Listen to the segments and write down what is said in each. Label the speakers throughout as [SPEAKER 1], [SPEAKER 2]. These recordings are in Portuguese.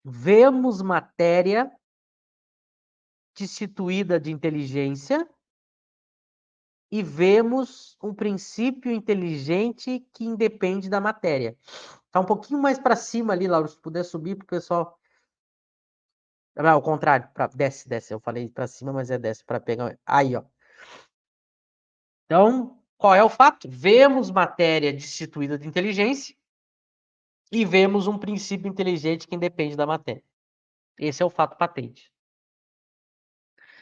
[SPEAKER 1] vemos matéria destituída de inteligência e vemos um princípio inteligente que independe da matéria. Tá um pouquinho mais para cima ali, Laura, se puder subir pro pessoal. Não, ao contrário, desce, desce. Eu falei para cima, mas é desce para pegar. Aí, ó. Então, qual é o fato? Vemos matéria destituída de inteligência e vemos um princípio inteligente que independe da matéria. Esse é o fato patente.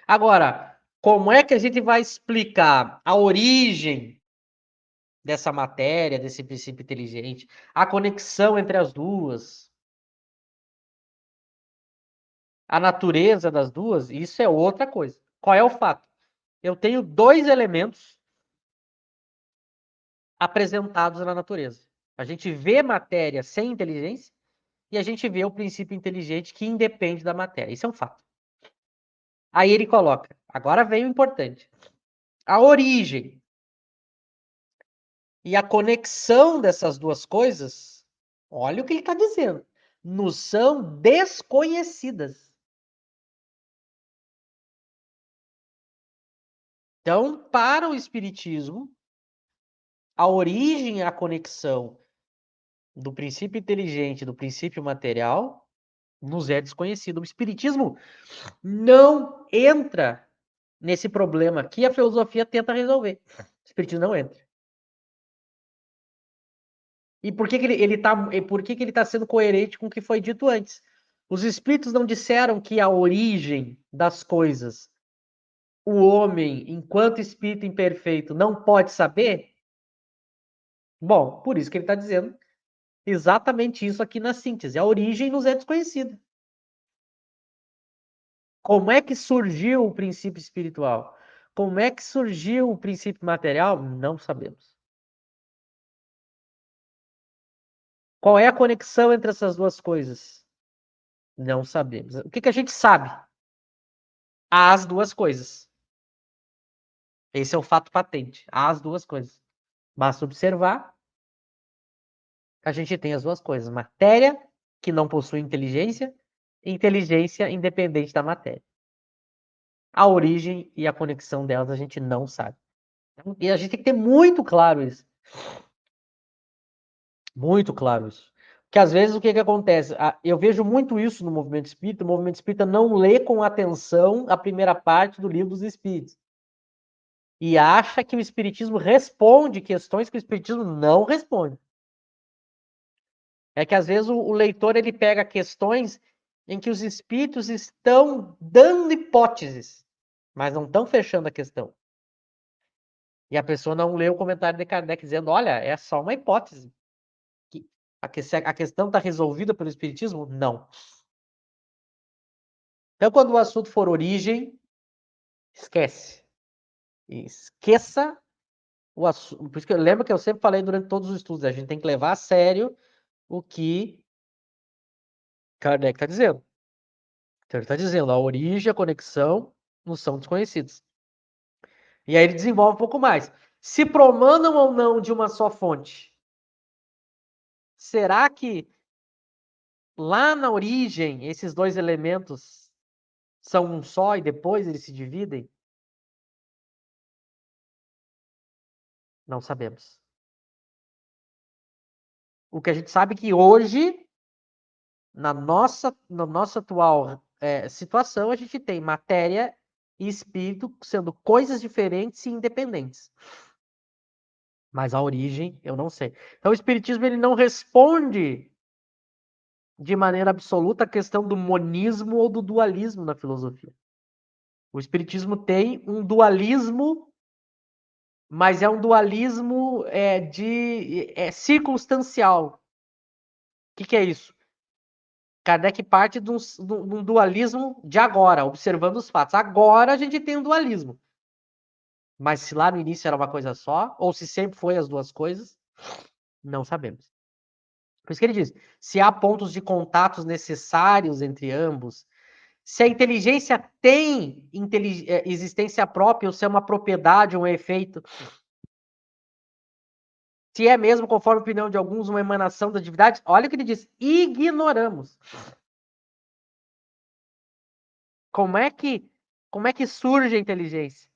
[SPEAKER 1] Agora, como é que a gente vai explicar a origem dessa matéria, desse princípio inteligente, a conexão entre as duas, a natureza das duas? Isso é outra coisa. Qual é o fato? Eu tenho dois elementos apresentados na natureza. A gente vê matéria sem inteligência e a gente vê o princípio inteligente que independe da matéria. Isso é um fato. Aí ele coloca, agora vem o importante. A origem e a conexão dessas duas coisas, olha o que ele está dizendo, nos são desconhecidas. Então, para o Espiritismo, a origem e a conexão do princípio inteligente, do princípio material, nos é desconhecido. O Espiritismo não entra nesse problema que a filosofia tenta resolver. O Espiritismo não entra. E por que, que ele tá sendo coerente com o que foi dito antes? Os espíritos não disseram que a origem das coisas, o homem, enquanto espírito imperfeito, não pode saber? Bom, por isso que ele está dizendo exatamente isso aqui na síntese. A origem nos é desconhecida. Como é que surgiu o princípio espiritual? Como é que surgiu o princípio material? Não sabemos. Qual é a conexão entre essas duas coisas? Não sabemos. O que a gente sabe? As duas coisas. Esse é o fato patente. As duas coisas. Basta observar, a gente tem as duas coisas. Matéria, que não possui inteligência, e inteligência independente da matéria. A origem e a conexão delas a gente não sabe. E a gente tem que ter muito claro isso. Muito claro isso. Porque às vezes o que acontece? Eu vejo muito isso no movimento espírita. O movimento espírita não lê com atenção a primeira parte do livro dos espíritos. E acha que o espiritismo responde questões que o espiritismo não responde. É que às vezes o leitor ele pega questões em que os espíritos estão dando hipóteses, mas não estão fechando a questão. E a pessoa não lê o comentário de Kardec dizendo, olha, é só uma hipótese. A questão está resolvida pelo espiritismo? Não. Então, quando o assunto for origem, esquece. Esqueça o assunto. Por isso que lembra que eu sempre falei durante todos os estudos, a gente tem que levar a sério o que Kardec está dizendo. Então, ele está dizendo, a origem e a conexão não são desconhecidos. E aí ele desenvolve um pouco mais. Se promanam ou não de uma só fonte? Será que lá na origem esses dois elementos são um só e depois eles se dividem? Não sabemos. O que a gente sabe é que hoje, na nossa atual situação, a gente tem matéria e espírito sendo coisas diferentes e independentes. Mas a origem, eu não sei. Então, o espiritismo ele não responde de maneira absoluta a questão do monismo ou do dualismo na filosofia. O espiritismo tem um dualismo, mas é um dualismo circunstancial. O que é isso? Kardec parte de um dualismo de agora, observando os fatos. Agora a gente tem um dualismo. Mas se lá no início era uma coisa só, ou se sempre foi as duas coisas, não sabemos. Por isso que ele diz: se há pontos de contatos necessários entre ambos, se a inteligência tem existência própria, ou se é uma propriedade, um efeito, se é mesmo, conforme a opinião de alguns, uma emanação da divindade, olha o que ele diz: ignoramos. Como é que surge a inteligência?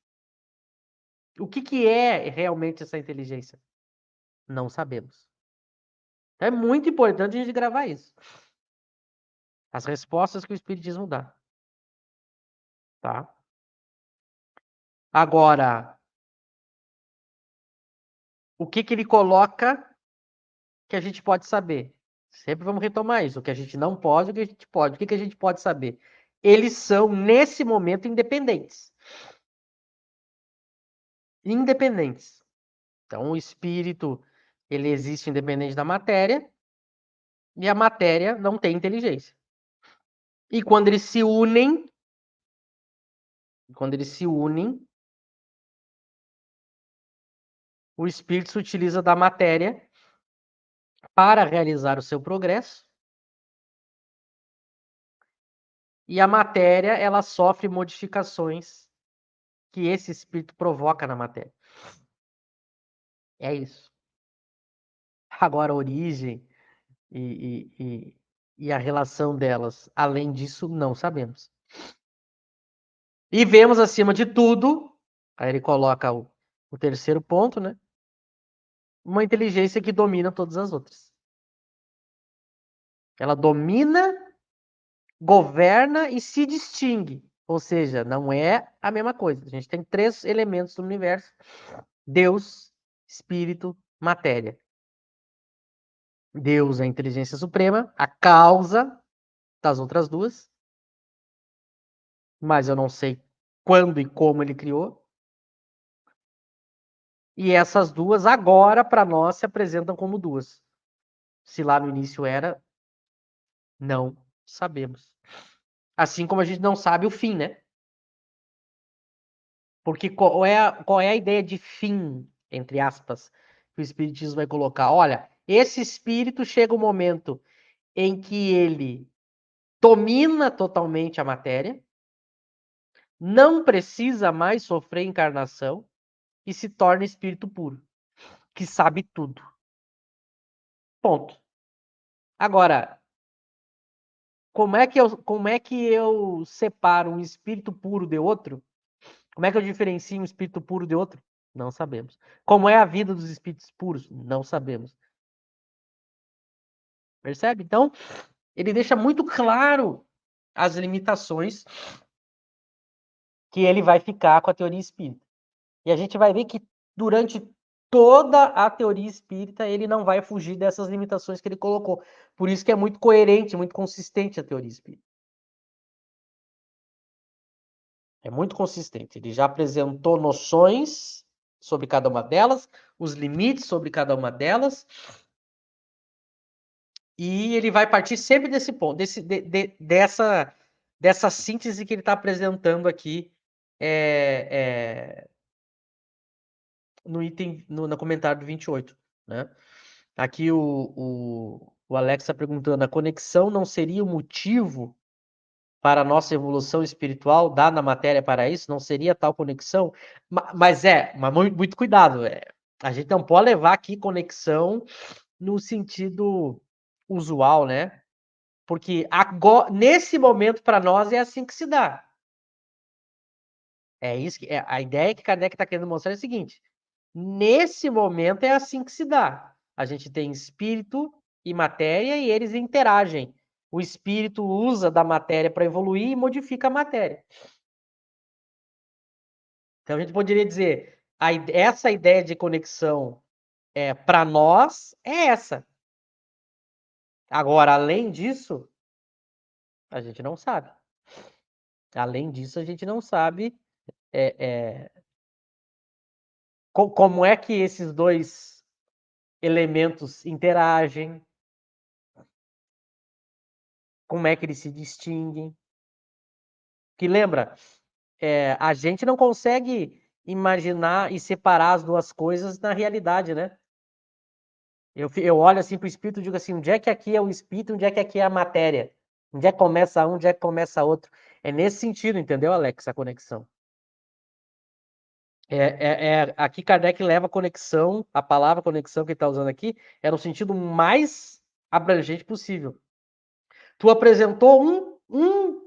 [SPEAKER 1] O que é realmente essa inteligência? Não sabemos. Então é muito importante a gente gravar isso. As respostas que o Espiritismo dá. Tá? Agora, o que ele coloca que a gente pode saber? Sempre vamos retomar isso. O que a gente não pode, o que a gente pode. O que a gente pode saber? Eles são, nesse momento, independentes. Independentes. Então, o espírito, ele existe independente da matéria, e a matéria não tem inteligência. E quando eles se unem, o espírito se utiliza da matéria para realizar o seu progresso. E a matéria, ela sofre modificações que esse espírito provoca na matéria. É isso. Agora, a origem e a relação delas, além disso, não sabemos. E vemos, acima de tudo, aí ele coloca o terceiro ponto, né? Uma inteligência que domina todas as outras. Ela domina, governa e se distingue. Ou seja, não é a mesma coisa. A gente tem 3 elementos do universo: Deus, Espírito, matéria. Deus é a inteligência suprema, a causa das outras duas, mas eu não sei quando e como ele criou. E essas duas agora, para nós, se apresentam como duas. Se lá no início era, não sabemos. Assim como a gente não sabe o fim, né? Porque qual é a ideia de fim, entre aspas, que o Espiritismo vai colocar? Olha, esse espírito chega um momento em que ele domina totalmente a matéria, não precisa mais sofrer encarnação e se torna espírito puro, que sabe tudo. Ponto. Agora, como é que eu separo um espírito puro de outro? Como é que eu diferencio um espírito puro de outro? Não sabemos. Como é a vida dos espíritos puros? Não sabemos. Percebe? Então, ele deixa muito claro as limitações que ele vai ficar com a teoria espírita. E a gente vai ver que durante toda a teoria espírita ele não vai fugir dessas limitações que ele colocou. Por isso que é muito coerente, muito consistente a teoria espírita. É muito consistente. Ele já apresentou noções sobre cada uma delas, os limites sobre cada uma delas, e ele vai partir sempre desse ponto, dessa síntese que ele está apresentando aqui no item, no comentário do 28, né? Aqui o Alex está perguntando: a conexão não seria o motivo para a nossa evolução espiritual, dada a matéria para isso? Não seria tal conexão? Mas muito cuidado. A gente não pode levar aqui conexão no sentido usual, né? Porque agora, nesse momento, para nós, é assim que se dá. É isso a ideia que Kardec está querendo mostrar é a seguinte: nesse momento é assim que se dá. A gente tem espírito e matéria e eles interagem. O espírito usa da matéria para evoluir e modifica a matéria. Então a gente poderia dizer, essa ideia de conexão para nós é essa. Agora, além disso, a gente não sabe. Além disso, a gente não sabe como é que esses dois elementos interagem, como é que eles se distinguem. Que lembra, a gente não consegue imaginar e separar as duas coisas na realidade, né? Eu olho assim para o espírito e digo assim: onde é que aqui é o espírito, onde é que aqui é a matéria? Onde é que começa um, onde é que começa outro? É nesse sentido, entendeu, Alex, a conexão. Aqui Kardec leva a conexão, a palavra conexão que ele está usando aqui, é no sentido mais abrangente possível. Tu apresentou um